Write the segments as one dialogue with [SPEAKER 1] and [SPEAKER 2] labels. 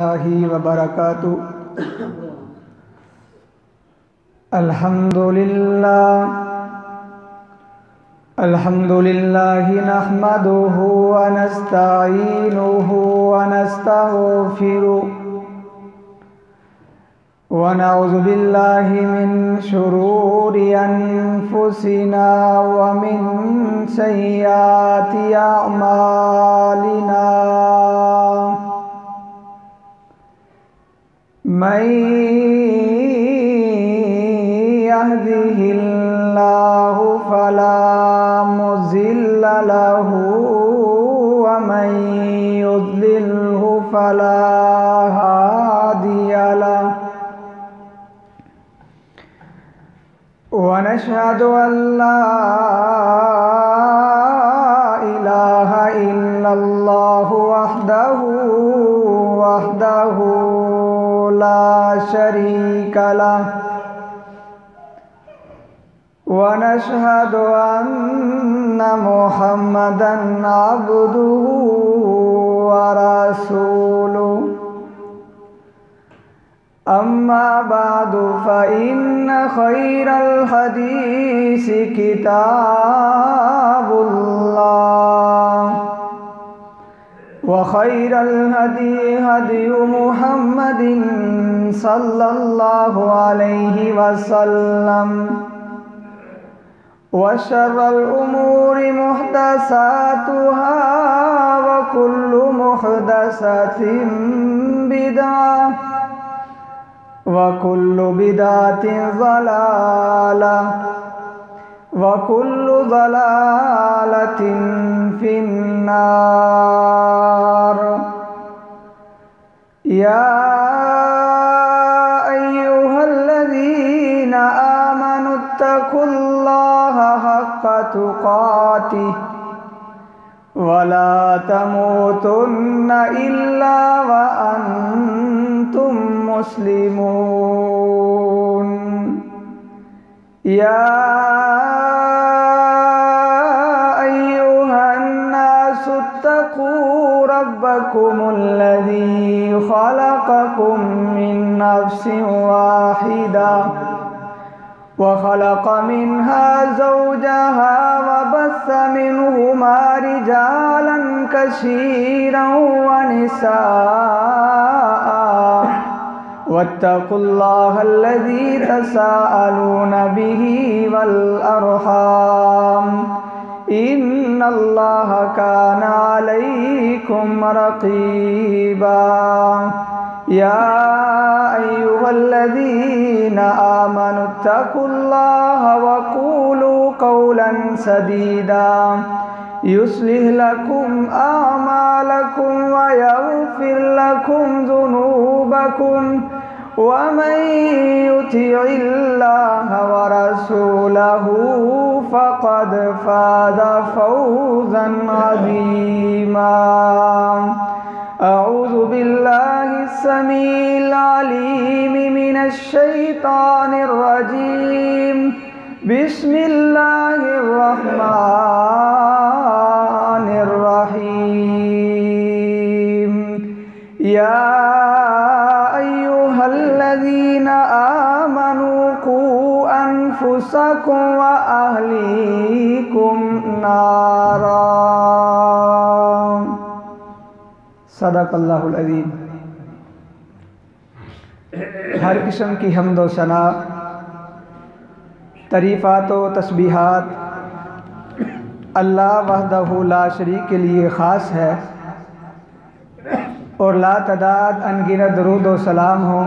[SPEAKER 1] اللہ وبرکاتہ۔ الحمدللہ نحمدہ ونستعینہ ونستغفرہ ونعوذ باللہ من شرور انفسنا ومن سیئات اعمالنا، من يهده الله فلا مضل له ومن يضلله فلا هادي له، ونشهد أن لا إله إلا الله وحده لا شريك له، ونشهد أن محمدًا عبده ورسوله، أما بعد فإن خير الحديث كتاب الله، وخير الهدي هدي محمد صلى الله عليه وسلم، وشر الأمور محدثاتها وكل محدثة بدعة وكل بدعة ضلالة وكل ضلالة في النار۔ يا أيها الذين آمنوا اتقوا الله حق تقاته ولا تموتن إلا وأنتم مسلمون۔ يا أيها الناس اتقوا ربكم الذي خلقكم من نفس واحدة وخلق منها زوجها وبث منهما رجالا كثيرا ونساء، واتقوا الله الذي تساءلون به والأرحام، إن الله كان عليكم رقيبا۔ يا أيها الذين آمنوا اتقوا الله وقولوا قولا سديدا يصلح لكم أعمالكم ويغفر لكم ذنوبكم، ومن يطع الله ورسوله فقد فاز فوزا عظيما۔ أعوذ بالله السميع العليم من الشيطان الرجيم، بسم الله الرحمن الرحيم۔ يا أيها الذين آمنوا قوا أنفسكم وأهليكم نارا۔ صدق اللہ العظیم۔ ہر قسم کی حمد و ثنا، تعریفات و تسبیحات اللہ وحدہ لا شریک کے لیے خاص ہے، اور لا تعداد انگنت درود و سلام ہو،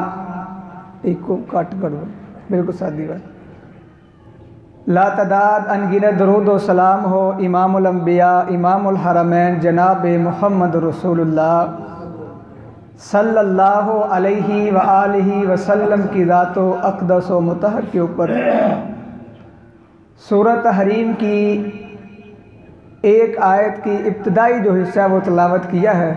[SPEAKER 1] ایک کو کٹ کرو بالکل سادی بات، لا تعداد انگنت درود و سلام ہو امام الانبیاء امام الحرمین جناب محمد رسول اللہ صلی اللہ علیہ وآلہ وسلم کی ذات و اقدس و مطہر کے اوپر۔ سورۃ حریم کی ایک آیت کی ابتدائی جو حصہ ہے وہ تلاوت کیا ہے۔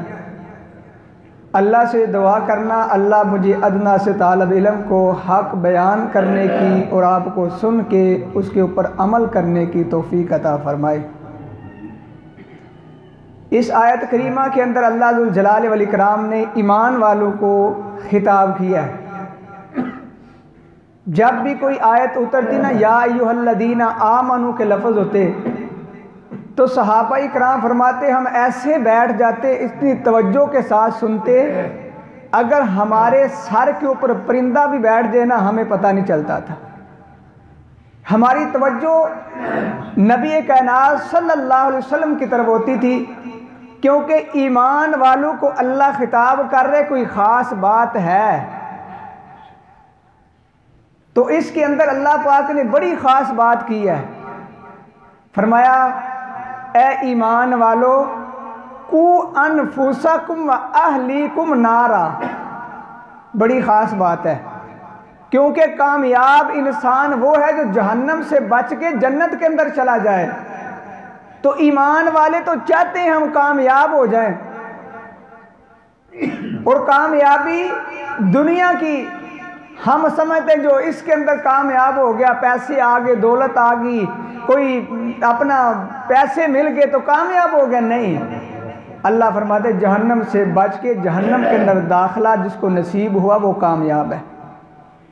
[SPEAKER 1] اللہ سے دعا کرنا اللہ مجھے ادنا سے طالب علم کو حق بیان کرنے کی اور آپ کو سن کے اس کے اوپر عمل کرنے کی توفیق عطا فرمائے۔ اس آیت کریمہ کے اندر اللہ ذوالجلال والاکرام نے ایمان والوں کو خطاب کیا ہے۔ جب بھی کوئی آیت اترتی نا یا ایھا الذین آمنو کے لفظ ہوتے تو صحابہ اکرام فرماتے ہم ایسے بیٹھ جاتے، اتنی توجہ کے ساتھ سنتے، اگر ہمارے سر کے اوپر پرندہ بھی بیٹھ جائے نا ہمیں پتہ نہیں چلتا تھا۔ ہماری توجہ نبی کائنات صلی اللہ علیہ وسلم کی طرف ہوتی تھی، کیونکہ ایمان والوں کو اللہ خطاب کر رہے کوئی خاص بات ہے، تو اس کے اندر اللہ پاک نے بڑی خاص بات کی ہے۔ فرمایا اے ایمان والو قو انفسکم و اہلیکم نارا، بڑی خاص بات ہے، کیونکہ کامیاب انسان وہ ہے جو جہنم سے بچ کے جنت کے اندر چلا جائے۔ تو ایمان والے تو چاہتے ہیں ہم کامیاب ہو جائیں، اور کامیابی دنیا کی ہم سمجھتے ہیں جو اس کے اندر کامیاب ہو گیا، پیسے آگے، دولت آگئی، کوئی اپنا پیسے مل گئے تو کامیاب ہو گیا، نہیں۔ اللہ فرماتے جہنم سے بچ کے جہنم کے اندر داخلہ جس کو نصیب ہوا وہ کامیاب ہے۔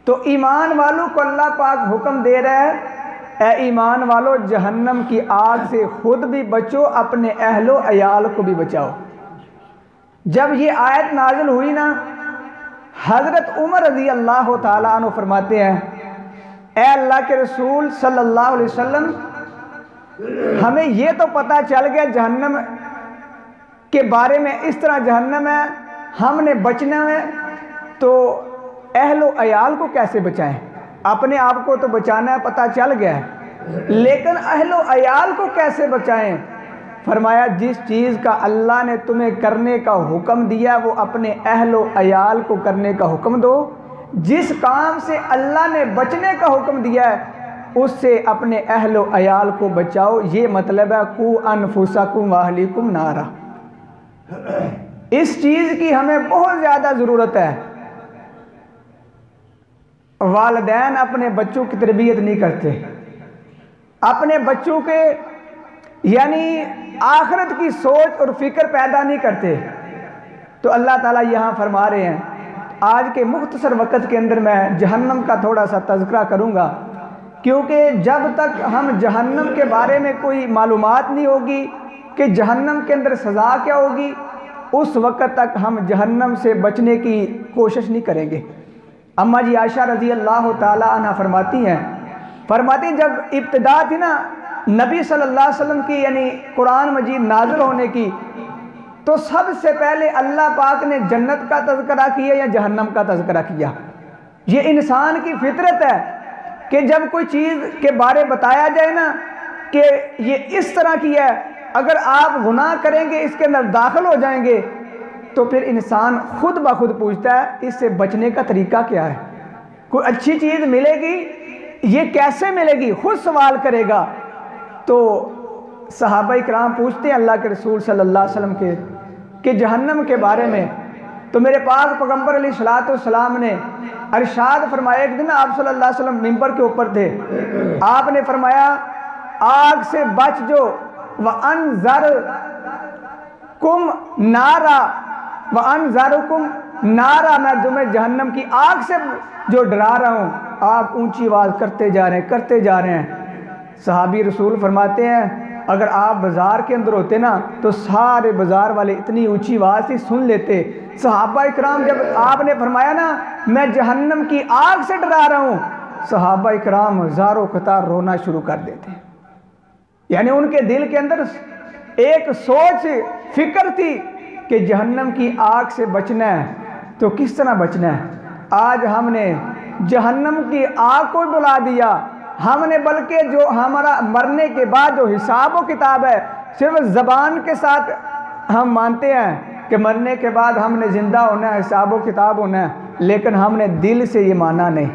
[SPEAKER 1] تو ایمان والوں کو اللہ پاک حکم دے رہا ہے اے ایمان والو جہنم کی آگ سے خود بھی بچو، اپنے اہل و عیال کو بھی بچاؤ۔ جب یہ آیت نازل ہوئی نا، حضرت عمر رضی اللہ تعالیٰ عنہ فرماتے ہیں اے اللہ کے رسول صلی اللہ علیہ وسلم، ہمیں یہ تو پتہ چل گیا جہنم کے بارے میں، اس طرح جہنم ہے، ہم نے بچنا ہے، تو اہل و عیال کو کیسے بچائیں؟ اپنے آپ کو تو بچانا ہے، پتہ چل گیا ہے، لیکن اہل و عیال کو کیسے بچائیں؟ فرمایا جس چیز کا اللہ نے تمہیں کرنے کا حکم دیا وہ اپنے اہل و عیال کو کرنے کا حکم دو، جس کام سے اللہ نے بچنے کا حکم دیا ہے اس سے اپنے اہل و عیال کو بچاؤ۔ یہ مطلب ہے قو انفسکم و اہلیکم نارا۔ اس چیز کی ہمیں بہت زیادہ ضرورت ہے۔ والدین اپنے بچوں کی تربیت نہیں کرتے، اپنے بچوں کے یعنی آخرت کی سوچ اور فکر پیدا نہیں کرتے، تو اللہ تعالیٰ یہاں فرما رہے ہیں۔ آج کے مختصر وقت کے اندر میں جہنم کا تھوڑا سا تذکرہ کروں گا، کیونکہ جب تک ہم جہنم کے بارے میں کوئی معلومات نہیں ہوگی کہ جہنم کے اندر سزا کیا ہوگی، اس وقت تک ہم جہنم سے بچنے کی کوشش نہیں کریں گے۔ اماں جی عائشہ رضی اللہ تعالیٰ عنہ فرماتی ہیں جب ابتدا تھی نا نبی صلی اللہ علیہ وسلم کی یعنی قرآن مجید نازل ہونے کی، تو سب سے پہلے اللہ پاک نے جنت کا تذکرہ کیا یا جہنم کا تذکرہ کیا؟ یہ انسان کی فطرت ہے کہ جب کوئی چیز کے بارے بتایا جائے نا کہ یہ اس طرح کی ہے، اگر آپ گناہ کریں گے اس کے اندر داخل ہو جائیں گے، تو پھر انسان خود بخود پوچھتا ہے اس سے بچنے کا طریقہ کیا ہے؟ کوئی اچھی چیز ملے گی یہ کیسے ملے گی؟ خود سوال کرے گا۔ تو صحابہ کرام پوچھتے ہیں اللہ کے رسول صلی اللہ علیہ وسلم کہ جہنم کے بارے میں، تو میرے پاک پیغمبر علیہ الصلوۃ والسلام نے ارشاد فرمایا، ایک دن آپ صلی اللہ علیہ وسلم ممبر کے اوپر تھے، آپ نے فرمایا آگ سے بچ جو وَأَنذَرْكُمْ نَارًا وَأَنذَرُكُمْ نَارًا، میں تمہیں جہنم کی آگ سے جو ڈرا رہا ہوں۔ آپ اونچی آواز کرتے جا رہے ہیں۔ صحابی رسول فرماتے ہیں اگر آپ بازار کے اندر ہوتے نا تو سارے بازار والے اتنی اونچی آواز سے سن لیتے۔ صحابہ اکرام جب آپ نے فرمایا نا میں جہنم کی آگ سے ڈرا رہا ہوں، صحابہ اکرام ہزاروں قطار رونا شروع کر دیتے ہیں۔ یعنی ان کے دل کے اندر ایک سوچ فکر تھی کہ جہنم کی آگ سے بچنا ہے، تو کس طرح بچنا ہے؟ آج ہم نے جہنم کی آگ کو بلا دیا، ہم نے بلکہ جو ہمارا مرنے کے بعد جو حساب و کتاب ہے صرف زبان کے ساتھ ہم مانتے ہیں کہ مرنے کے بعد ہم نے زندہ ہونا ہے، حساب و کتاب ہونا ہے، لیکن ہم نے دل سے یہ مانا نہیں۔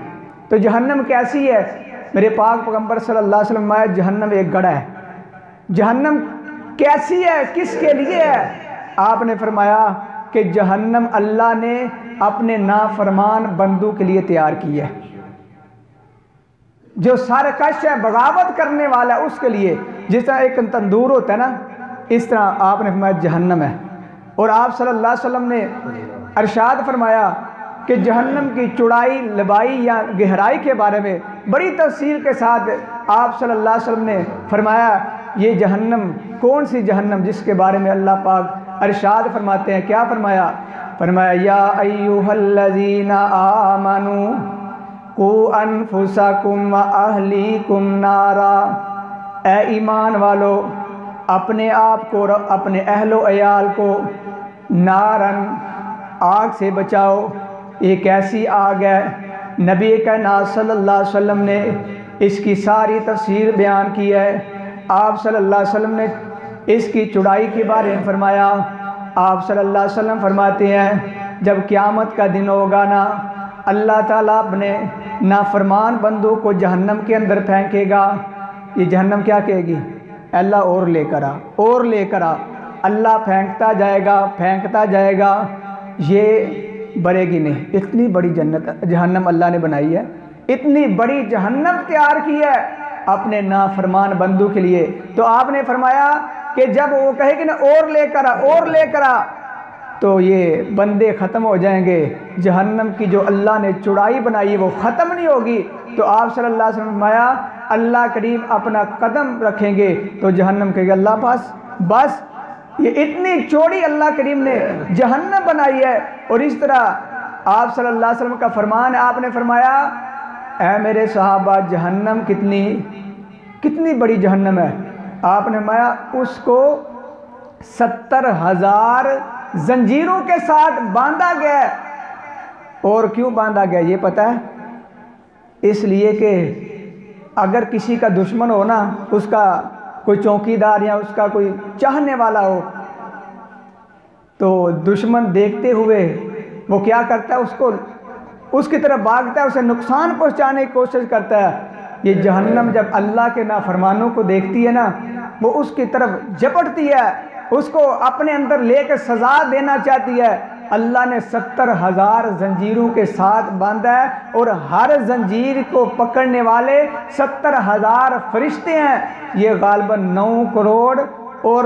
[SPEAKER 1] تو جہنم کیسی ہے؟ میرے پاک پیغمبر صلی اللہ علیہ وسلم فرمایا جہنم ایک گڑھا ہے۔ جہنم کیسی ہے؟ کس کے لیے ہے؟ آپ نے فرمایا کہ جہنم اللہ نے اپنے نافرمان بندوں کے لیے تیار کی ہے، جو سرکش ہے، بغاوت کرنے والا ہے، اس کے لیے۔ جس طرح ایک تندور ہوتا ہے نا، اس طرح آپ نے فرمایا جہنم ہے۔ اور آپ صلی اللہ علیہ وسلم نے ارشاد فرمایا کہ جہنم کی چوڑائی، لمبائی یا گہرائی کے بارے میں بڑی تفصیل کے ساتھ آپ صلی اللہ علیہ وسلم نے فرمایا یہ جہنم کون سی جہنم جس کے بارے میں اللہ پاک ارشاد فرماتے ہیں۔ کیا فرمایا؟ فرمایا یا ایھا الذین آمنوا قوا انفسکم واہلیکم نارا، اے ایمان والو اپنے آپ کو اور اپنے اہل و عیال کو نارن آگ سے بچاؤ۔ ایک ایسی آگ ہے، نبی کائنات صلی اللہ علیہ وسلم نے اس کی ساری تفسیر بیان کی ہے۔ آپ صلی اللہ علیہ وسلم نے اس کی چوڑائی کے بارے میں فرمایا۔ آپ صلی اللہ علیہ وسلم فرماتے ہیں جب قیامت کا دن ہوگا نا، اللہ تعالیٰ اپنے نافرمان بندوں کو جہنم کے اندر پھینکے گا۔ یہ جہنم کیا کہے گی؟ اللہ اور لے کر آ، اور لے کر آ۔ اللہ پھینکتا جائے گا، پھینکتا جائے گا، یہ بڑھے گی نہیں۔ اتنی بڑی جہنم اللہ نے بنائی ہے، اتنی بڑی جہنم تیار کی ہے اپنے نافرمان بندوں کے لیے۔ تو آپ نے فرمایا کہ جب وہ کہے گی نا اور لے کر آ، اور لے کر آ، تو یہ بندے ختم ہو جائیں گے۔ جہنم کی جو اللہ نے چوڑائی بنائی ہے وہ ختم نہیں ہوگی۔ تو آپ صلی اللہ علیہ وسلم نے فرمایا اللہ کریم اپنا قدم رکھیں گے تو جہنم کہے گا اللہ بس۔ یہ اتنی چوڑی اللہ کریم نے جہنم بنائی ہے۔ اور اس طرح آپ صلی اللہ علیہ وسلم کا فرمان ہے، آپ نے فرمایا اے میرے صحابہ جہنم کتنی بڑی جہنم ہے۔ آپ نے فرمایا اس کو 70,000 زنجیروں کے ساتھ باندھا گیا ہے۔ اور کیوں باندھا گیا یہ پتہ ہے؟ اس لیے کہ اگر کسی کا دشمن ہو نا، اس کا کوئی چوکیدار یا اس کا کوئی چاہنے والا ہو، تو دشمن دیکھتے ہوئے وہ کیا کرتا ہے؟ اس کی طرف بھاگتا ہے، اسے نقصان پہنچانے کی کوشش کرتا ہے۔ یہ جہنم جب اللہ کے نافرمانوں کو دیکھتی ہے نا، وہ اس کی طرف جھپٹتی ہے، اس کو اپنے اندر لے کر سزا دینا چاہتی ہے۔ اللہ نے 70,000 زنجیروں کے ساتھ باندھا ہے، اور ہر زنجیر کو پکڑنے والے 70,000 فرشتے ہیں۔ یہ غالباً 9 کروڑ اور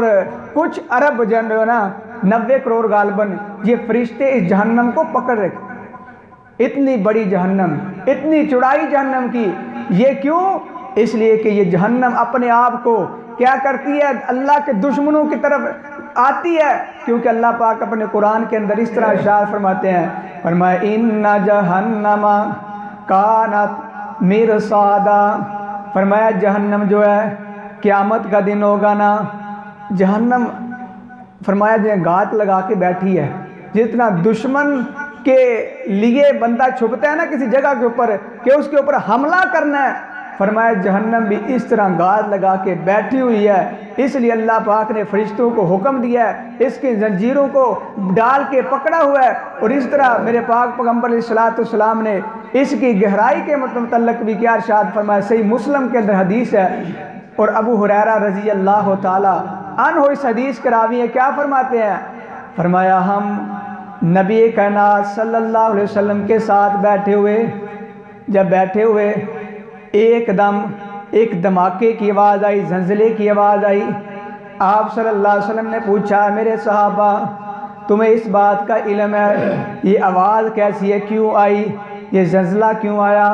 [SPEAKER 1] کچھ ارب جو ہے نا 90 کروڑ غالباً یہ فرشتے اس جہنم کو پکڑ رکھے۔ اتنی بڑی جہنم، اتنی چوڑائی جہنم کی۔ یہ کیوں؟ اس لیے کہ یہ جہنم اپنے آپ کو کیا کرتی ہے؟ اللہ کے دشمنوں کی طرف آتی ہے، کیونکہ اللہ پاک اپنے قرآن کے اندر اس طرح ارشاد فرماتے ہیں، فرمایا ان جہنم کانت مرصادا، فرمایا جہنم جو ہے قیامت کا دن ہوگا نا، جہنم فرمایا جو گھات لگا کے بیٹھی ہے۔ جتنا دشمن کے لیے بندہ چھپتا ہے نا کسی جگہ کے اوپر کہ اس کے اوپر حملہ کرنا ہے، فرمایا جہنم بھی اس طرح گھات لگا کے بیٹھی ہوئی ہے۔ اس لیے اللہ پاک نے فرشتوں کو حکم دیا ہے، اس کی زنجیروں کو ڈال کے پکڑا ہوا ہے۔ اور اس طرح میرے پاک پیغمبر علیہ الصلوۃ والسلام نے اس کی گہرائی کے متعلق بھی کیا ارشاد فرمایا؟ صحیح مسلم کے اندر حدیث ہے، اور ابو ہریرہ رضی اللہ تعالی عنہ اس حدیث کے راوی ہیں، کیا فرماتے ہیں؟ فرمایا ہم نبی کائنات صلی اللہ علیہ وسلم کے ساتھ بیٹھے ہوئے، جب بیٹھے ہوئے ایک دھماکے کی آواز آئی، زلزلے کی آواز آئی۔ آپ صلی اللہ علیہ وسلم نے پوچھا میرے صحابہ تمہیں اس بات کا علم ہے یہ آواز کیسی ہے، کیوں آئی، یہ زلزلہ کیوں آیا؟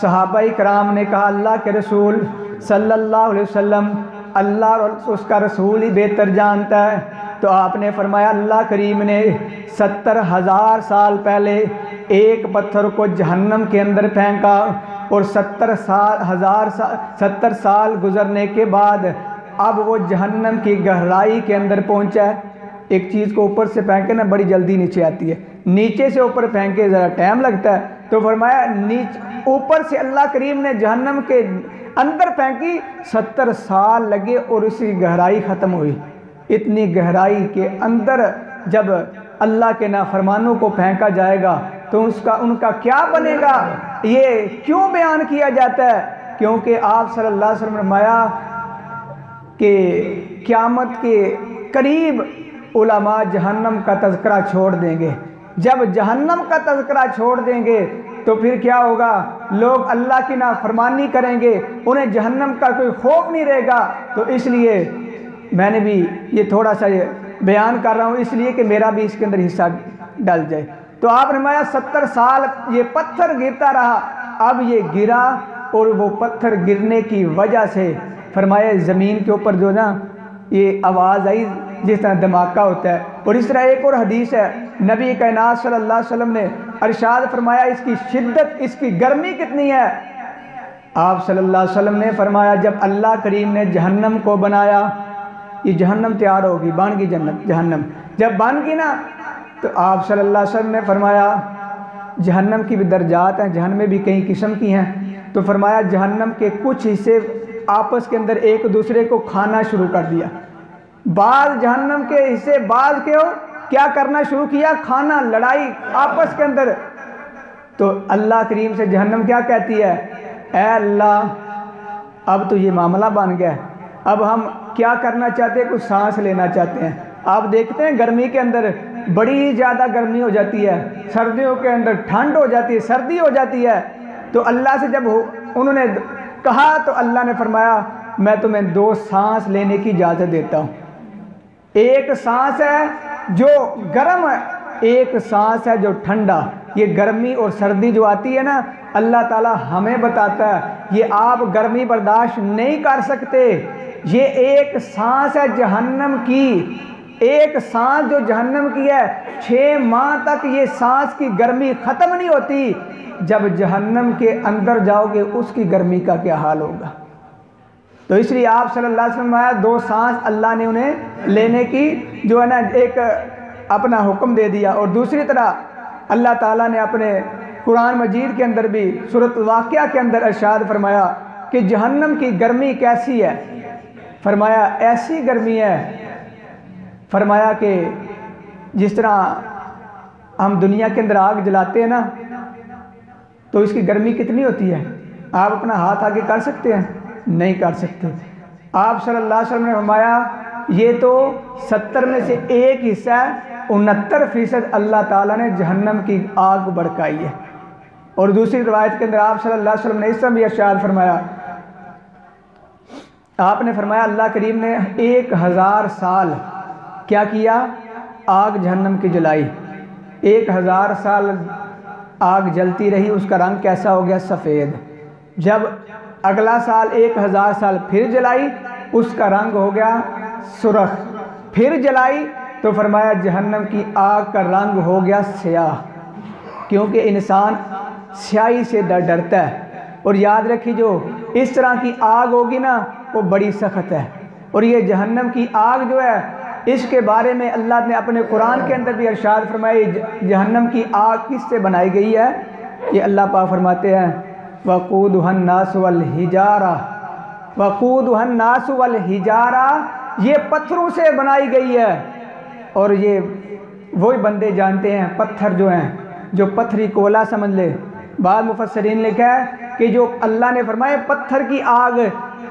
[SPEAKER 1] صحابہ کرام نے کہا اللہ کے رسول صلی اللہ علیہ وسلم، اللہ اور اس کا رسول ہی بہتر جانتا ہے۔ تو آپ نے فرمایا اللہ کریم نے 70,000 سال پہلے ایک پتھر کو جہنم کے اندر پھینکا، اور 70 سال گزرنے کے بعد اب وہ جہنم کی گہرائی کے اندر پہنچا ہے۔ ایک چیز کو اوپر سے پھینکے نا بڑی جلدی نیچے آتی ہے، نیچے سے اوپر پھینکے ذرا ٹائم لگتا ہے۔ تو فرمایا اوپر سے اللہ کریم نے جہنم کے اندر پھینکی، 70 سال لگے اور اسی گہرائی ختم ہوئی۔ اتنی گہرائی کے اندر جب اللہ کے نافرمانوں کو پھینکا جائے گا تو ان کا کیا بنے گا؟ یہ کیوں بیان کیا جاتا ہے؟ کیونکہ آپ صلی اللہ علیہ وسلم نے فرمایا کہ قیامت کے قریب علماء جہنم کا تذکرہ چھوڑ دیں گے۔ جب جہنم کا تذکرہ چھوڑ دیں گے تو پھر کیا ہوگا؟ لوگ اللہ کی نافرمانی کریں گے، انہیں جہنم کا کوئی خوف نہیں رہے گا۔ تو اس لیے میں نے بھی یہ تھوڑا سا بیان کر رہا ہوں اس لیے کہ میرا بھی اس کے اندر حصہ ڈل جائے۔ تو آپ نے فرمایا 70 سال یہ پتھر گرتا رہا، اب یہ گرا اور وہ پتھر گرنے کی وجہ سے فرمایا زمین کے اوپر جو نا یہ آواز آئی جس طرح دھماکہ ہوتا ہے۔ اور اس طرح ایک اور حدیث ہے، نبی کائنات صلی اللہ علیہ وسلم نے ارشاد فرمایا اس کی شدت، اس کی گرمی کتنی ہے۔ آپ صلی اللہ علیہ وسلم نے فرمایا جب اللہ کریم نے جہنم کو بنایا، یہ جہنم تیار ہوگی، بن گئی جنت جہنم، جب بن گئی نا تو آپ صلی اللہ علیہ وسلم نے فرمایا جہنم کی بھی درجات ہیں، جہنم میں بھی کئی قسم کی ہیں، تو فرمایا جہنم کے کچھ حصے آپس کے اندر ایک دوسرے کو کھانا شروع کر دیا، بعض جہنم کے حصے بعض کے کیا کرنا شروع کیا، کھانا، لڑائی آپس کے اندر۔ تو اللہ کریم سے جہنم کیا کہتی ہے، اے اللہ اب تو یہ معاملہ بن گیا، اب ہم کیا کرنا چاہتے ہیں، کچھ سانس لینا چاہتے ہیں۔ آپ دیکھتے ہیں گرمی کے اندر بڑی زیادہ گرمی ہو جاتی ہے، سردیوں کے اندر ٹھنڈ ہو جاتی ہے، سردی ہو جاتی ہے، تو اللہ سے جب انہوں نے کہا تو اللہ نے فرمایا میں تمہیں 2 سانس لینے کی اجازت دیتا ہوں، ایک سانس ہے جو گرم ہے، ایک سانس ہے جو ٹھنڈا۔ یہ گرمی اور سردی جو آتی ہے نا، اللہ تعالیٰ ہمیں بتاتا ہے یہ آپ گرمی برداشت نہیں کر سکتے، یہ ایک سانس ہے جہنم کی، ایک سانس جو جہنم کی ہے 6 ماہ تک یہ سانس کی گرمی ختم نہیں ہوتی، جب جہنم کے اندر جاؤ گے اس کی گرمی کا کیا حال ہوگا۔ تو اس لیے آپ صلی اللہ علیہ وسلم آیا 2 سانس اللہ نے انہیں لینے کی جو ہے نا ایک اپنا حکم دے دیا۔ اور دوسری طرح اللہ تعالیٰ نے اپنے قرآن مجید کے اندر بھی سورۃ الواقعہ کے اندر ارشاد فرمایا کہ جہنم کی گرمی کیسی ہے، فرمایا ایسی گرمی ہے، فرمایا کہ جس طرح ہم دنیا کے اندر آگ جلاتے ہیں نا تو اس کی گرمی کتنی ہوتی ہے، آپ اپنا ہاتھ آگے کر سکتے ہیں، نہیں کر سکتے۔ آپ صلی اللہ علیہ وسلم نے فرمایا یہ تو 70 میں سے ایک حصہ ہے، 69% اللہ تعالیٰ نے جہنم کی آگ بھڑکائی ہے۔ اور دوسری روایت کے اندر آپ صلی اللہ علیہ وسلم نے اس طرح بھی ارشاد فرمایا، آپ نے فرمایا اللہ کریم نے 1000 سال کیا کیا، آگ جہنم کی جلائی، 1000 سال آگ جلتی رہی، اس کا رنگ کیسا ہو گیا، سفید۔ جب اگلا سال 1000 سال پھر جلائی، اس کا رنگ ہو گیا سرخ، پھر جلائی تو فرمایا جہنم کی آگ کا رنگ ہو گیا سیاہ، کیونکہ انسان سیاہی سے ڈرتا ہے۔ اور یاد رکھی جو اس طرح کی آگ ہوگی نا وہ بڑی سخت ہے۔ اور یہ جہنم کی آگ جو ہے اس کے بارے میں اللہ نے اپنے قرآن کے اندر بھی ارشاد فرمایا جہنم کی آگ کس سے بنائی گئی ہے، یہ اللہ پاک فرماتے ہیں وَقُودُهَا النَّاسُ وَالْحِجَارَةُ، وَقُودُهَا النَّاسُ وَالْحِجَارَةُ، یہ پتھروں سے بنائی گئی ہے۔ اور یہ وہی بندے جانتے ہیں پتھر جو ہیں، جو پتھری کولا سمجھ لے۔ بعض مفسرین نے لکھا ہے کہ جو اللہ نے فرمایا پتھر کی آگ،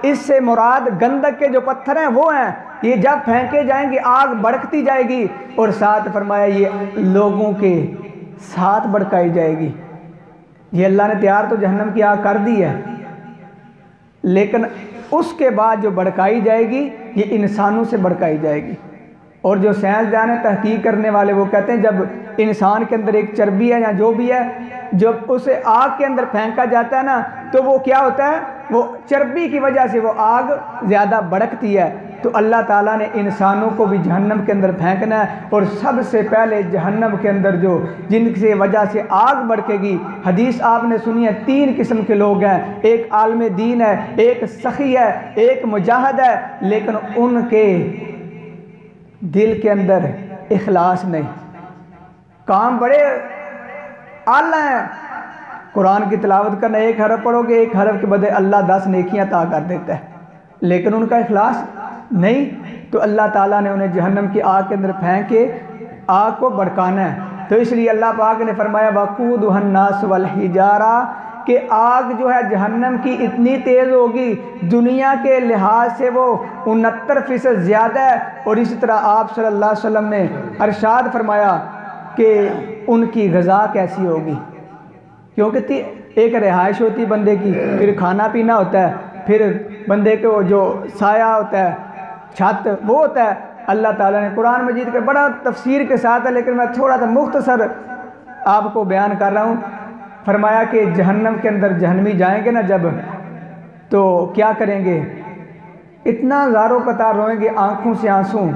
[SPEAKER 1] اس سے مراد گندک کے جو پتھر ہیں وہ ہیں، یہ جب پھینکے جائیں گے آگ بھڑکتی جائے گی، اور ساتھ فرمایا یہ لوگوں کے ساتھ بھڑکائی جائے گی۔ یہ اللہ نے تیار تو جہنم کی آگ کر دی ہے، لیکن اس کے بعد جو بھڑکائی جائے گی یہ انسانوں سے بھڑکائی جائے گی۔ اور جو سائنسدان ہیں تحقیق کرنے والے وہ کہتے ہیں جب انسان کے اندر ایک چربی ہے یا جو بھی ہے، جب اسے آگ کے اندر پھینکا جاتا ہے نا تو وہ کیا ہوتا ہے، وہ چربی کی وجہ سے وہ آگ زیادہ بھڑکتی ہے۔ تو اللہ تعالیٰ نے انسانوں کو بھی جہنم کے اندر پھینکنا ہے، اور سب سے پہلے جہنم کے اندر جو جن کی وجہ سے آگ بھڑکے گی، حدیث آپ نے سنی ہے 3 قسم کے لوگ ہیں، ایک عالم دین ہے، ایک سخی ہے، ایک مجاہد ہے، لیکن ان کے دل کے اندر اخلاص نہیں، کام بڑے اعلیٰ ہیں، قرآن کی تلاوت کرنا 1 حرف پڑھو گے، 1 حرف کے بدلے اللہ 10 نیکیاں عطا کر دیتا ہے، لیکن ان کا اخلاص نہیں، تو اللہ تعالیٰ نے انہیں جہنم کی آگ کے اندر پھینک کے آگ کو بھڑکانا ہے۔ تو اس لیے اللہ پاک نے فرمایا وَقُودُهَا النَّاسُ وَالْحِجَارَةُ کہ آگ جو ہے جہنم کی اتنی تیز ہوگی، دنیا کے لحاظ سے وہ 69% زیادہ ہے۔ اور اسی طرح آپ صلی اللہ علیہ وسلم نے ارشاد فرمایا کہ ان کی غذا کیسی ہوگی، کیونکہ ایک رہائش ہوتی بندے کی، پھر کھانا پینا ہوتا ہے، پھر بندے کو جو سایہ ہوتا ہے، چھت وہ ہوتا ہے اللہ تعالیٰ نے قرآن مجید کے بڑا تفسیر کے ساتھ ہے، لیکن میں تھوڑا سا مختصر آپ کو بیان کر رہا ہوں۔ فرمایا کہ جہنم کے اندر جہنمی جائیں گے نا جب، تو کیا کریں گے؟ اتنا زاروں قطار روئیں گے، آنکھوں سے آنسو،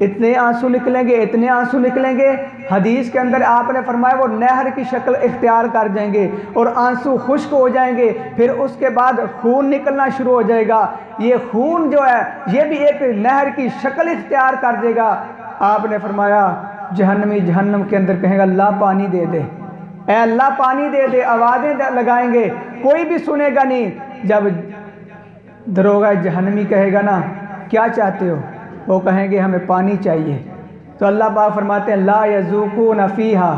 [SPEAKER 1] اتنے آنسو نکلیں گے، اتنے آنسو نکلیں گے، حدیث کے اندر آپ نے فرمایا وہ نہر کی شکل اختیار کر جائیں گے اور آنسو خشک ہو جائیں گے، پھر اس کے بعد خون نکلنا شروع ہو جائے گا، یہ خون جو ہے یہ بھی ایک نہر کی شکل اختیار کر دے گا۔ آپ نے فرمایا جہنمی جہنم کے اندر کہیں گا اللہ پانی دے دے، اے اللہ پانی دے دے، آوازیں لگائیں گے، کوئی بھی سنے گا نہیں۔ جب دروغہ جہنمی کہے گا نا کیا چاہتے ہو، وہ کہیں گے ہمیں پانی چاہیے، تو اللہ پاک فرماتے ہیں لا یذوقون فیہا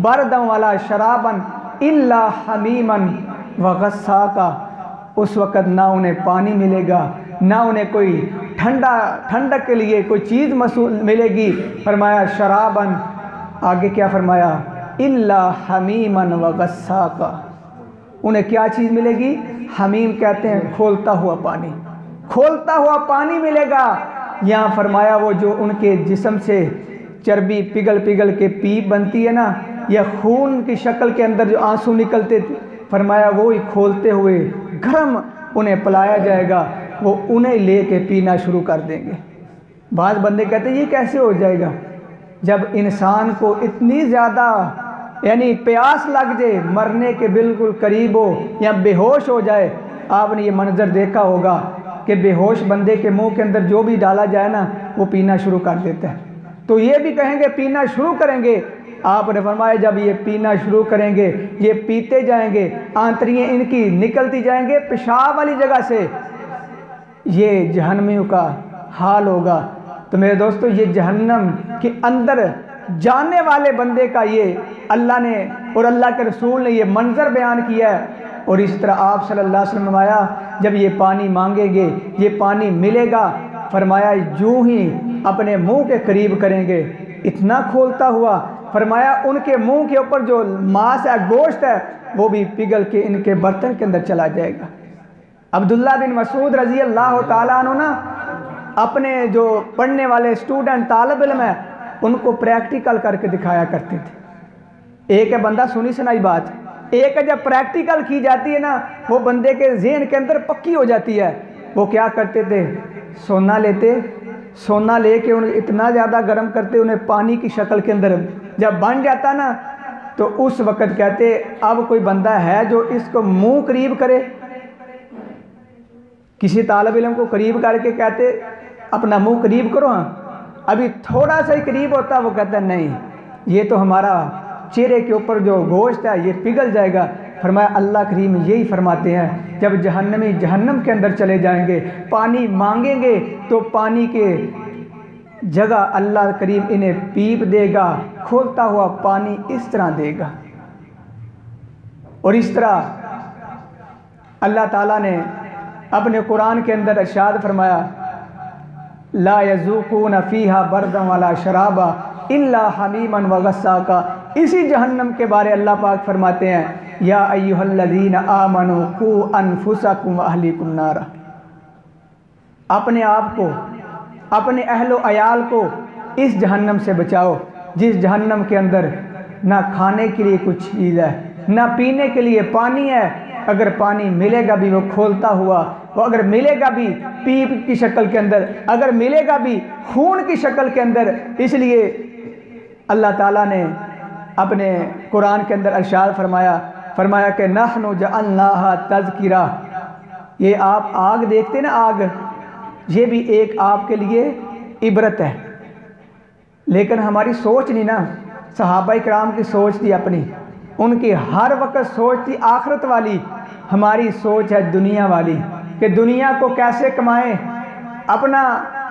[SPEAKER 1] بردا ولا شرابا الا حمیما وغساقا، اس وقت نہ انہیں پانی ملے گا، نہ انہیں کوئی ٹھنڈک کے لیے کوئی چیز ملے گی۔ فرمایا شرابا، آگے کیا فرمایا؟ الا حمیما وغساقا، انہیں کیا چیز ملے گی؟ حمیم کہتے ہیں کھولتا ہوا پانی، کھولتا ہوا پانی ملے گا۔ یہاں فرمایا وہ جو ان کے جسم سے چربی پگھل پگھل کے پیپ بنتی ہے نا، یا خون کی شکل کے اندر جو آنسو نکلتے تھے، فرمایا وہی کھولتے ہوئے گرم انہیں پلایا جائے گا، وہ انہیں لے کے پینا شروع کر دیں گے۔ بعض بندے کہتے ہیں یہ کیسے ہو جائے گا؟ جب انسان کو اتنی زیادہ یعنی پیاس لگ جائے، مرنے کے بالکل قریب ہو یا بے ہوش ہو جائے۔ آپ نے یہ منظر دیکھا ہوگا کہ بے ہوش بندے کے منہ کے اندر جو بھی ڈالا جائے نا وہ پینا شروع کر دیتا ہے، تو یہ بھی کہیں گے پینا شروع کریں گے۔ آپ نے فرمایا جب یہ پینا شروع کریں گے، یہ پیتے جائیں گے، آنتریاں ان کی نکلتی جائیں گے پیشاب والی جگہ سے، یہ جہنمیوں کا حال ہوگا۔ تو میرے دوستو یہ جہنم کے اندر جانے والے بندے کا یہ اللہ نے اور اللہ کے رسول نے یہ منظر بیان کیا ہے۔ اور اس طرح آپ صلی اللہ علیہ وسلم نے فرمایا جب یہ پانی مانگیں گے یہ پانی ملے گا، فرمایا یوں ہی اپنے منہ کے قریب کریں گے، اتنا کھولتا ہوا، فرمایا ان کے منہ کے اوپر جو ماس ہے گوشت ہے وہ بھی پگھل کے ان کے برتن کے اندر چلا جائے گا۔ عبداللہ بن مسعود رضی اللہ تعالیٰ عنہ نا اپنے جو پڑھنے والے اسٹوڈنٹ طالب علم ہیں ان کو پریکٹیکل کر کے دکھایا کرتے تھے۔ ایک ہے بندہ سنی سنائی بات، ایک ہے جب پریکٹیکل کی جاتی ہے نا وہ بندے کے ذہن کے اندر پکی ہو جاتی ہے۔ وہ کیا کرتے تھے؟ سونا لیتے، سونا لے کے انہیں اتنا زیادہ گرم کرتے انہیں پانی کی شکل کے اندر جب بن جاتا نا تو اس وقت کہتے اب کوئی بندہ ہے جو اس کو منہ قریب کرے، کسی طالب علم کو قریب کر کے کہتے اپنا منہ قریب کرو، ہاں ابھی تھوڑا سا ہی قریب ہوتا، وہ کہتا ہے نہیں یہ تو ہمارا چہرے کے اوپر جو گوشت ہے یہ پگھل جائے گا۔ فرمایا اللہ کریم یہی فرماتے ہیں جب جہنمی جہنم کے اندر چلے جائیں گے پانی مانگیں گے تو پانی کے جگہ اللہ کریم انہیں پیپ دے گا، کھولتا ہوا پانی اس طرح دے گا۔ اور اس طرح اللہ تعالیٰ نے اپنے قرآن کے اندر ارشاد فرمایا لا یذوقون فیہا بردا ولا شرابا الا حمیما وغساقا۔ اسی جہنم کے بارے اللہ پاک فرماتے ہیں یا ایھا الذین آمنوا قوا انفسکم واہلیکم نارا، اپنے آپ کو اپنے اہل و عیال کو اس جہنم سے بچاؤ جس جہنم کے اندر نہ کھانے کے لیے کچھ چیز ہے نہ پینے کے لیے پانی ہے، اگر پانی ملے گا بھی وہ کھولتا ہوا، وہ اگر ملے گا بھی پیپ کی شکل کے اندر، اگر ملے گا بھی خون کی شکل کے اندر۔ اس لیے اللہ تعالیٰ نے اپنے قرآن کے اندر ارشاد فرمایا کہ نحن جعلناہا تذکرہ، یہ آپ آگ دیکھتے نا آگ، یہ بھی ایک آپ کے لیے عبرت ہے، لیکن ہماری سوچ نہیں نا، صحابہ کرام کی سوچ تھی اپنی، ان کی ہر وقت سوچ تھی آخرت والی، ہماری سوچ ہے دنیا والی کہ دنیا کو کیسے کمائیں اپنا،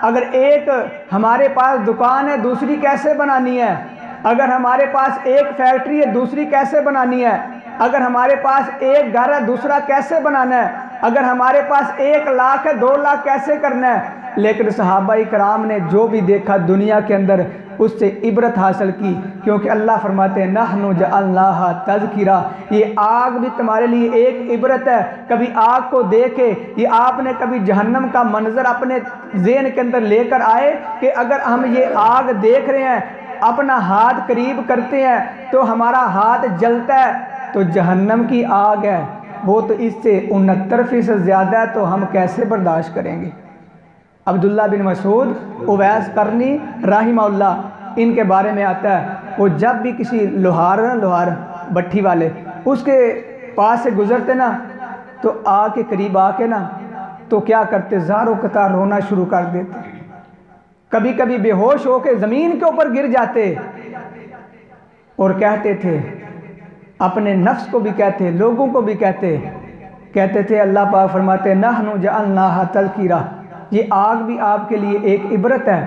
[SPEAKER 1] اگر ایک ہمارے پاس دکان ہے دوسری کیسے بنانی ہے، اگر ہمارے پاس ایک فیکٹری ہے دوسری کیسے بنانی ہے، اگر ہمارے پاس ایک گھر ہے دوسرا کیسے بنانا ہے، اگر ہمارے پاس 1 لاکھ ہے 2 لاکھ کیسے کرنا ہے، لیکن صحابہ کرام نے جو بھی دیکھا دنیا کے اندر اس سے عبرت حاصل کی، کیونکہ اللہ فرماتے ہیں نحن جعلناہا تذکرہ، یہ آگ بھی تمہارے لیے ایک عبرت ہے۔ کبھی آگ کو دیکھے، یہ آپ نے کبھی جہنم کا منظر اپنے ذہن کے اندر لے کر آئے کہ اگر ہم یہ آگ دیکھ رہے ہیں، اپنا ہاتھ قریب کرتے ہیں تو ہمارا ہاتھ جلتا ہے، تو جہنم کی آگ ہے وہ تو اس سے 69% زیادہ ہے، تو ہم کیسے برداشت کریں گے؟ عبداللہ بن مسعود، اویس قرنی رحمہ اللہ، ان کے بارے میں آتا ہے وہ جب بھی کسی لوہار بٹھی والے اس کے پاس سے گزرتے نا تو آگ کے قریب آ کے نا تو کیا کرتے، زار و قطار رونا شروع کر دیتے، کبھی کبھی بے ہوش ہو کے زمین کے اوپر گر جاتے اور کہتے تھے، اپنے نفس کو بھی کہتے، لوگوں کو بھی کہتے تھے، اللہ پاک فرماتے نحن جعلناہا تذکرہ، یہ آگ بھی آپ کے لیے ایک عبرت ہے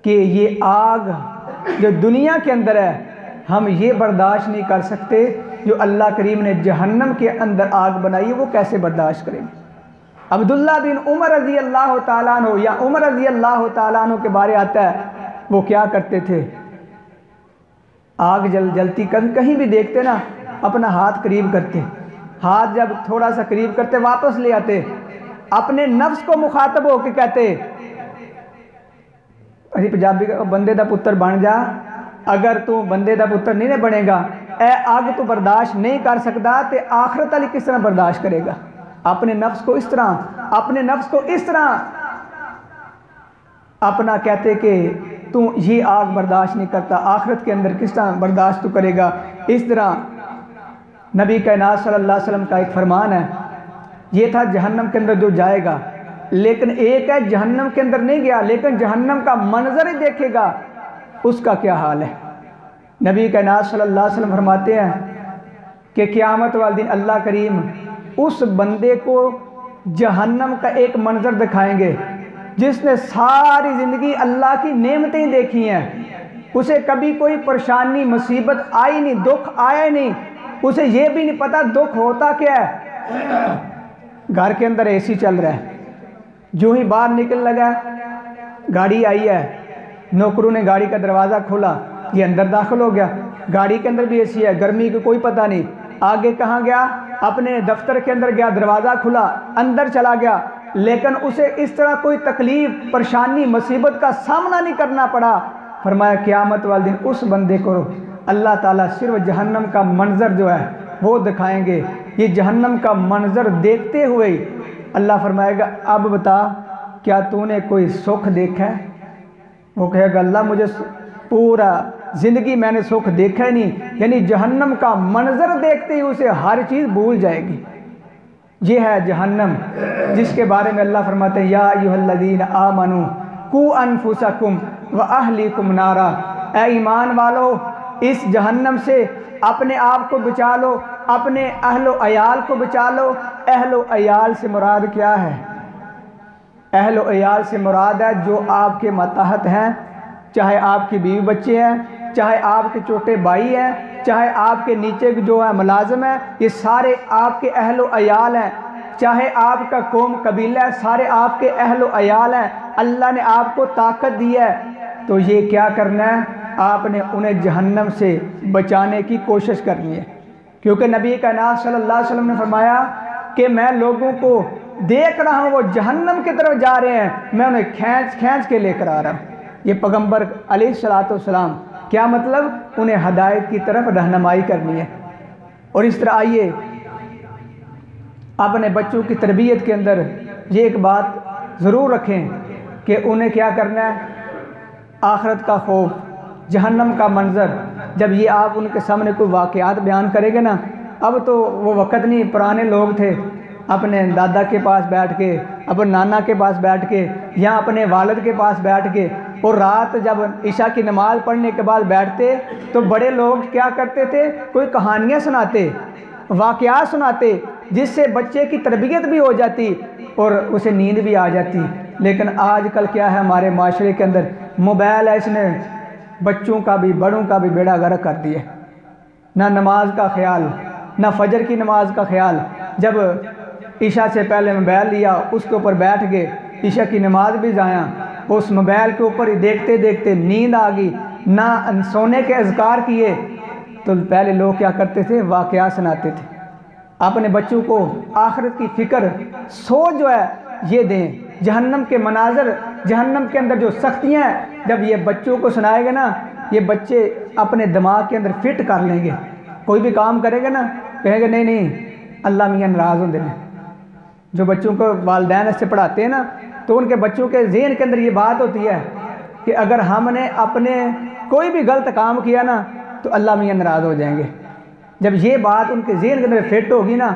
[SPEAKER 1] کہ یہ آگ جو دنیا کے اندر ہے ہم یہ برداشت نہیں کر سکتے، جو اللہ کریم نے جہنم کے اندر آگ بنائی ہے وہ کیسے برداشت کریں گے؟ عبداللہ بن عمر رضی اللہ تعالیٰ عنہ یا عمر رضی اللہ تعالیٰ عنہ کے بارے آتا ہے، وہ کیا کرتے تھے، آگ جلتی کہیں بھی دیکھتے نا اپنا ہاتھ قریب کرتے، ہاتھ جب تھوڑا سا قریب کرتے واپس لے آتے، اپنے نفس کو مخاطب ہو کے کہتے، ارے پنجابی کا بندے دا پتر بن جا، اگر تو بندے دا پتر نہیں بنے گا، اے آگ تو برداشت نہیں کر سکتا تے آخرت علی کس طرح برداشت کرے گا؟ اپنے نفس کو اس طرح اپنا کہتے کہ تو یہ آگ برداشت نہیں کرتا، آخرت کے اندر کس طرح برداشت تو کرے گا؟ اس طرح نبی کائنات صلی اللہ علیہ وسلم کا ایک فرمان ہے، یہ تھا جہنم کے اندر جو جائے گا، لیکن ایک ہے جہنم کے اندر نہیں گیا لیکن جہنم کا منظر ہی دیکھے گا، اس کا کیا حال ہے؟ نبی کائنات صلی اللہ علیہ وسلم فرماتے ہیں کہ قیامت والے دن اللہ کریم اس بندے کو جہنم کا ایک منظر دکھائیں گے جس نے ساری زندگی اللہ کی نعمتیں دیکھی ہیں، اسے کبھی کوئی پریشانی مصیبت آئی نہیں، دکھ آیا ہی نہیں، اسے یہ بھی نہیں پتا دکھ ہوتا کیا ہے۔ گھر کے اندر اے سی چل رہا ہے، جو ہی باہر نکل لگا گاڑی آئی ہے، نوکروں نے گاڑی کا دروازہ کھولا، یہ اندر داخل ہو گیا، گاڑی کے اندر بھی اے سی ہے، گرمی کا کوئی پتہ نہیں، آگے کہاں گیا، اپنے دفتر کے اندر گیا، دروازہ کھلا، اندر چلا گیا، لیکن اسے اس طرح کوئی تکلیف پریشانی مصیبت کا سامنا نہیں کرنا پڑا۔ فرمایا قیامت والے دن اس بندے کو اللہ تعالیٰ صرف جہنم کا منظر جو ہے وہ دکھائیں گے، یہ جہنم کا منظر دیکھتے ہوئے اللہ فرمائے گا اب بتا کیا تو نے کوئی سکھ دیکھا ہے؟ وہ کہے گا اللہ مجھے پورا زندگی میں نے سکھ دیکھا ہی نہیں، یعنی جہنم کا منظر دیکھتے ہی اسے ہر چیز بھول جائے گی۔ یہ ہے جہنم جس کے بارے میں اللہ فرماتے ہیں یا ایھا الذین آمنوا قوا انفسکم واہلیکم نارا، اے ایمان والو اس جہنم سے اپنے آپ کو بچا لو، اپنے اہل و عیال کو بچا لو۔ اہل و عیال سے مراد کیا ہے؟ اہل و عیال سے مراد ہے جو آپ کے ماتحت ہیں، چاہے آپ کی بیوی بچے ہیں، چاہے آپ کے چھوٹے بھائی ہیں، چاہے آپ کے نیچے جو ہے ملازم ہیں، یہ سارے آپ کے اہل و عیال ہیں، چاہے آپ کا قوم قبیلہ ہے، سارے آپ کے اہل و عیال ہیں۔ اللہ نے آپ کو طاقت دی ہے تو یہ کیا کرنا ہے، آپ نے انہیں جہنم سے بچانے کی کوشش کرنی ہے، کیونکہ نبی کائنات صلی اللہ علیہ وسلم نے فرمایا کہ میں لوگوں کو دیکھ رہا ہوں وہ جہنم کی طرف جا رہے ہیں، میں انہیں کھینچ کے لے کر آ رہا ہوں۔ یہ پیغمبر علیہ السلام کیا مطلب، انہیں ہدایت کی طرف رہنمائی کرنی ہے۔ اور اس طرح آئیے اپنے بچوں کی تربیت کے اندر یہ ایک بات ضرور رکھیں کہ انہیں کیا کرنا ہے، آخرت کا خوف، جہنم کا منظر، جب یہ آپ ان کے سامنے کوئی واقعات بیان کریں گے نا، اب تو وہ وقت نہیں، پرانے لوگ تھے اپنے دادا کے پاس بیٹھ کے، اپنے نانا کے پاس بیٹھ کے یا اپنے والد کے پاس بیٹھ کے، اور رات جب عشاء کی نماز پڑھنے کے بعد بیٹھتے تو بڑے لوگ کیا کرتے تھے، کوئی کہانیاں سناتے، واقعات سناتے، جس سے بچے کی تربیت بھی ہو جاتی اور اسے نیند بھی آ جاتی۔ لیکن آج کل کیا ہے ہمارے معاشرے کے اندر، موبائل ہے، اس نے بچوں کا بھی بڑوں کا بھی بیڑا غرق کر دیا، نہ نماز کا خیال، نہ فجر کی نماز کا خیال، جب عشاء سے پہلے موبائل لیا اس کے اوپر بیٹھ گئے عشاء کی نماز بھی ضائع، اس موبائل کے اوپر ہی دیکھتے دیکھتے نیند آ گئی، نہ سونے کے اذکار کیے۔ تو پہلے لوگ کیا کرتے تھے؟ واقعات سناتے تھے، اپنے بچوں کو آخرت کی فکر سوچ جو ہے یہ دیں، جہنم کے مناظر، جہنم کے اندر جو سختیاں ہیں، جب یہ بچوں کو سنائے گا نا، یہ بچے اپنے دماغ کے اندر فٹ کر لیں گے۔ کوئی بھی کام کرے گا نا، کہیں گے نہیں نہیں اللہ میاں ناراض ہوں دینے۔ جو بچوں کو والدین اس سے پڑھاتے ہیں نا، تو ان کے بچوں کے ذہن کے اندر یہ بات ہوتی ہے کہ اگر ہم نے اپنے کوئی بھی غلط کام کیا نا تو اللہ میاں ناراض ہو جائیں گے۔ جب یہ بات ان کے ذہن کے اندر فٹ ہوگی نا،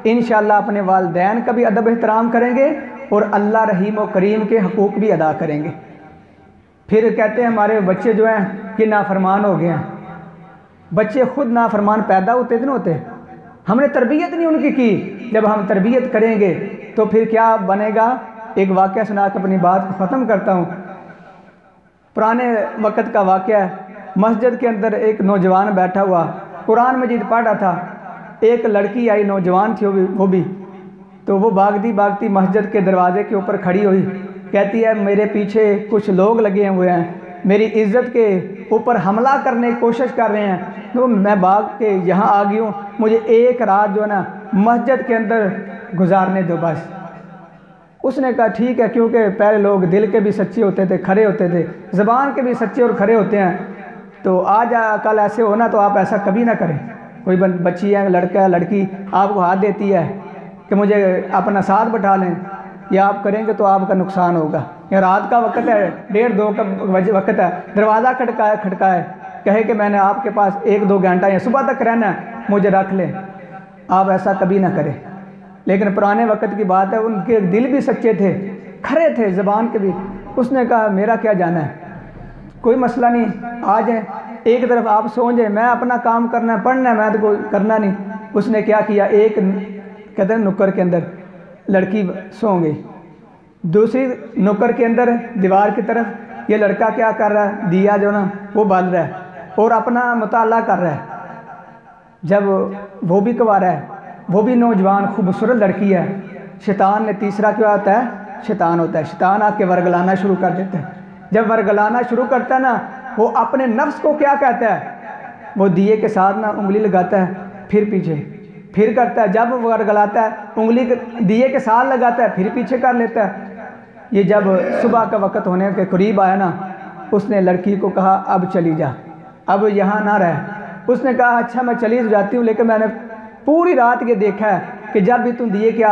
[SPEAKER 1] انشاءاللہ اپنے والدین کا بھی ادب احترام کریں گے اور اللہ رحیم و کریم کے حقوق بھی ادا کریں گے۔ پھر کہتے ہیں ہمارے بچے جو ہیں کہ نافرمان ہو گئے ہیں۔ بچے خود نافرمان پیدا ہوتے تھے نا ہوتے، ہم نے تربیت نہیں ان کی جب ہم تربیت کریں گے تو پھر کیا بنے گا؟ ایک واقعہ سنا کے اپنی بات کو ختم کرتا ہوں۔ پرانے وقت کا واقعہ ہے، مسجد کے اندر ایک نوجوان بیٹھا ہوا قرآن مجید پڑھ رہا تھا۔ ایک لڑکی آئی، نوجوان تھی وہ بھی، تو وہ بھاگتی بھاگتی مسجد کے دروازے کے اوپر کھڑی ہوئی، کہتی ہے میرے پیچھے کچھ لوگ لگے ہوئے ہیں، میری عزت کے اوپر حملہ کرنے کی کوشش کر رہے ہیں، تو میں بھاگ کے یہاں آ گئی ہوں، مجھے ایک رات جو ہے نا مسجد کے اندر گزارنے دو بس۔ اس نے کہا ٹھیک ہے، کیونکہ پہلے لوگ دل کے بھی سچے ہوتے تھے، کھرے ہوتے تھے، زبان کے بھی سچے اور کھرے ہوتے ہیں، تو آج کل ایسے ہونا تو آپ ایسا کبھی نہ کریں۔ کوئی بچی ہے، لڑکا ہے، لڑکی آپ کو ہاتھ دیتی ہے کہ مجھے اپنا ساتھ بٹھا لیں، یا آپ کریں گے تو آپ کا نقصان ہوگا۔ یا رات کا وقت ہے، 1:30 کا وقت ہے، دروازہ کھٹکائے، کہے کہ میں نے آپ کے پاس 1-2 گھنٹہ یا صبح تک رہنا ہے، مجھے رکھ لیں، آپ ایسا کبھی نہ کریں۔ لیکن پرانے وقت کی بات ہے، ان کے دل بھی سچے تھے، کھرے تھے، زبان کے بھی۔ اس نے کہا میرا کیا جانا ہے، کوئی مسئلہ نہیں، آ جائیں، ایک طرف آپ سو جائیں، میں اپنا کام کرنا ہے، پڑھنا ہے، میں تو کوئی کرنا نہیں۔ اس نے کیا کیا، ایک کہتے ہیں نکر کے اندر لڑکی سو گئی، دوسری نکر کے اندر دیوار کی طرف یہ لڑکا کیا کر رہا ہے، دیا جو نا وہ بال رہا ہے اور اپنا مطالعہ کر رہا ہے۔ جب وہ بھی کنوارا ہے، وہ بھی نوجوان خوبصورت لڑکی ہے، شیطان نے تیسرا کیا ہوتا ہے، شیطان ہوتا ہے، شیطان آ کے ورگلانا شروع کر دیتا ہے۔ جب ورگلانا شروع کرتا ہے نا، وہ اپنے نفس کو کیا کہتا ہے، وہ دیے کے ساتھ نا انگلی لگاتا ہے، پھر پیچھے، پھر کرتا ہے، جب وہ ورگلاتا ہے انگلی دیے کے ساتھ لگاتا ہے، پھر پیچھے کر لیتا ہے۔ یہ جب صبح کا وقت ہونے کے قریب آیا نا، اس نے لڑکی کو کہا اب چلی جا، اب یہاں نہ رہ۔ اس نے کہا اچھا میں چلی جاتی ہوں، لیکن میں نے پوری رات یہ دیکھا ہے کہ جب بھی تم دیے کے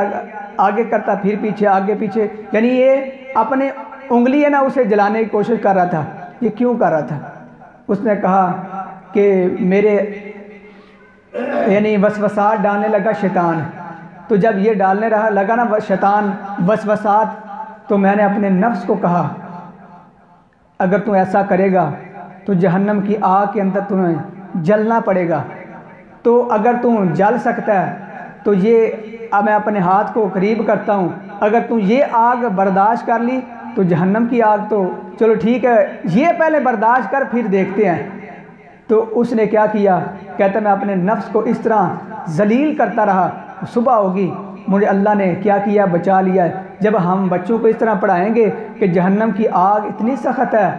[SPEAKER 1] آگے کرتا پھر پیچھے، آگے پیچھے، یعنی یہ اپنے انگلی ہے نا اسے جلانے کی کوشش کر رہا تھا۔ یہ کیوں کر رہا تھا؟ اس نے کہا کہ میرے یعنی وسوسات ڈالنے لگا شیطان، تو جب یہ ڈالنے لگا نا شیطان وسوسات، تو میں نے اپنے نفس کو کہا اگر تم ایسا کرے گا تو جہنم کی آگ کے اندر تمہیں جلنا پڑے گا، تو اگر تم جل سکتا ہے تو یہ میں اپنے ہاتھ کو قریب کرتا ہوں، اگر تم یہ آگ برداشت کر لی تو جہنم کی آگ تو چلو ٹھیک ہے، یہ پہلے برداشت کر پھر دیکھتے ہیں۔ تو اس نے کیا کیا، کہتا میں اپنے نفس کو اس طرح ذلیل کرتا رہا، صبح ہوگی مجھے اللہ نے کیا کیا، بچا لیا ہے۔ جب ہم بچوں کو اس طرح پڑھائیں گے کہ جہنم کی آگ اتنی سخت ہے،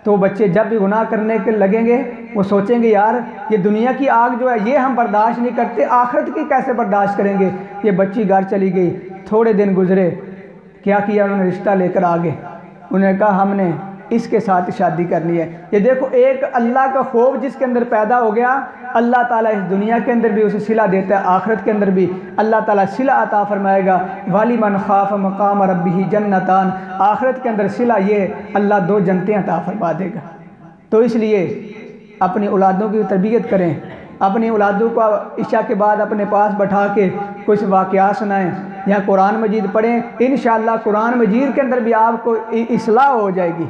[SPEAKER 1] تو بچے جب بھی گناہ کرنے کے لگیں گے وہ سوچیں گے یار یہ دنیا کی آگ جو ہے یہ ہم برداشت نہیں کرتے، آخرت کی کیسے برداشت کریں گے۔ یہ بچی گھر چلی گئی، تھوڑے دن گزرے، کیا کیا انہوں نے رشتہ لے کر آگے، انہوں نے کہا ہم نے اس کے ساتھ شادی کرنی ہے۔ یہ دیکھو ایک اللہ کا خوف جس کے اندر پیدا ہو گیا، اللہ تعالیٰ اس دنیا کے اندر بھی اسے صلہ دیتا ہے، آخرت کے اندر بھی اللہ تعالیٰ صلہ عطا فرمائے گا۔ وَلِمَنْ خَافَ مَقَامَ رَبِّهِ جَنَّتَانِ، آخرت کے اندر صلہ یہ اللہ 2 جنتیں عطا فرما دے گا۔ تو اس لیے اپنی اولادوں کی تربیت کریں، اپنی اولادوں کو عشاء کے بعد اپنے پاس بٹھا کے کچھ واقعات سنائیں یا قرآن مجید پڑھیں، انشاءاللہ قرآن مجید کے اندر بھی آپ کو اصلاح ہو جائے گی۔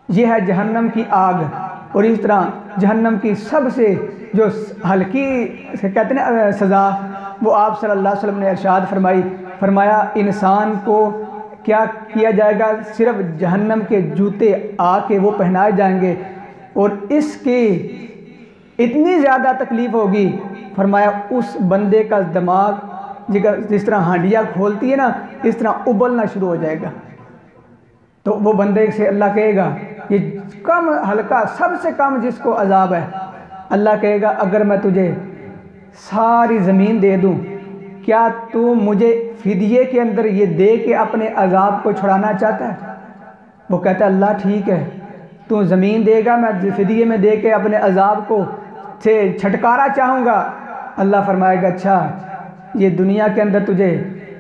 [SPEAKER 1] یہ ہے جہنم کی آگ، اور اس طرح جہنم کی سب سے جو ہلکی سے کہتے ہیں سزا، وہ آپ صلی اللہ علیہ وسلم نے ارشاد فرمایا انسان کو کیا کیا جائے گا، صرف جہنم کے جوتے آ کے وہ پہنائے جائیں گے، اور اس کی اتنی زیادہ تکلیف ہوگی، فرمایا اس بندے کا دماغ جس طرح ہانڈیاں کھولتی ہے نا اس طرح ابلنا شروع ہو جائے گا۔ تو وہ بندے سے اللہ کہے گا یہ کم ہلکا سب سے کم جس کو عذاب ہے، اللہ کہے گا اگر میں تجھے ساری زمین دے دوں کیا تو مجھے فدیے کے اندر یہ دے کے اپنے عذاب کو چھڑانا چاہتا ہے؟ وہ کہتا ہے اللہ ٹھیک ہے، تو زمین دے گا، میں فدیے میں دے کے اپنے عذاب کو سے چھٹکارا چاہوں گا۔ اللہ فرمائے گا اچھا یہ دنیا کے اندر تجھے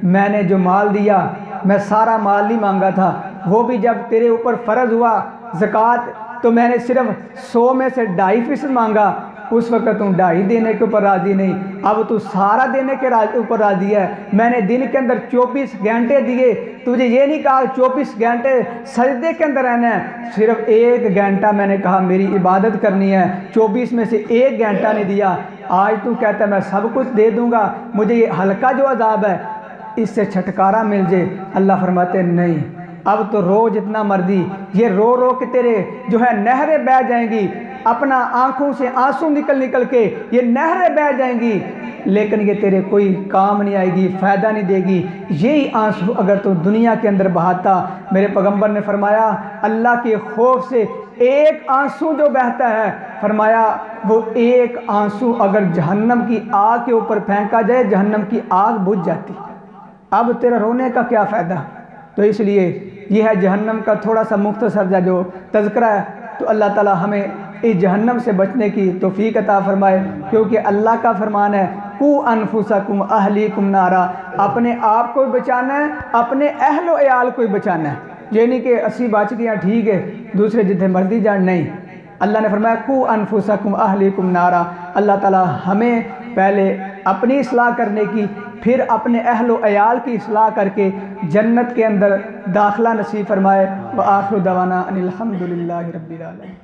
[SPEAKER 1] میں نے جو مال دیا میں سارا مال نہیں مانگا تھا، وہ بھی جب تیرے اوپر فرض ہوا زکوٰۃ تو میں نے صرف 100 میں سے 2.5% مانگا، اس وقت تم 2.5 دینے کے اوپر راضی نہیں، اب تو سارا دینے کے اوپر راضی ہے۔ میں نے دن کے اندر 24 گھنٹے دیے، تجھے یہ نہیں کہا 24 گھنٹے سجدے کے اندر رہنا ہے، صرف 1 گھنٹہ میں نے کہا میری عبادت کرنی ہے، 24 میں سے 1 گھنٹہ نہیں دیا۔ آج تو کہتا ہے میں سب کچھ دے دوں گا، مجھے یہ ہلکا جو عذاب ہے اس سے چھٹکارا مل جائے۔ اللہ فرماتے ہیں نہیں، اب تو رو جتنا مرضی، یہ رو رو کے تیرے جو ہے نہریں بہہ جائیں گی، اپنا آنکھوں سے آنسو نکل کے یہ نہریں بہہ جائیں گی، لیکن یہ تیرے کوئی کام نہیں آئے گی، فائدہ نہیں دے گی۔ یہی آنسو اگر تو دنیا کے اندر بہاتا، میرے پیغمبر نے فرمایا اللہ کے خوف سے ایک آنسو جو بہتا ہے، فرمایا وہ ایک آنسو اگر جہنم کی آگ کے اوپر پھینکا جائے جہنم کی آگ بجھ جاتی، اب تیرا رونے کا کیا فائدہ؟ تو اس لیے یہ ہے جہنم کا تھوڑا سا مختصر جا جو تذکرہ ہے۔ تو اللہ تعالی ہمیں اس جہنم سے بچنے کی توفیق عطا فرمائے، کیونکہ اللہ کا فرمان ہے قو انفسکم اہلیکم نارا، اپنے آپ کو بھی بچانا ہے، اپنے اہل و عیال کو بھی بچانا ہے، یہ نہیں کہ اسی بچ گیا ٹھیک ہے دوسرے جتنے مرضی جان، نہیں۔ اللہ نے فرمایا قو انفسکم اہلیکم نارا۔ اللہ تعالی ہمیں پہلے اپنی اصلاح کرنے کی، پھر اپنے اہل و عیال کی اصلاح کر کے جنت کے اندر داخلہ نصیب فرمائے۔ وآخر دعوانا ان الحمدللہ رب العالمین۔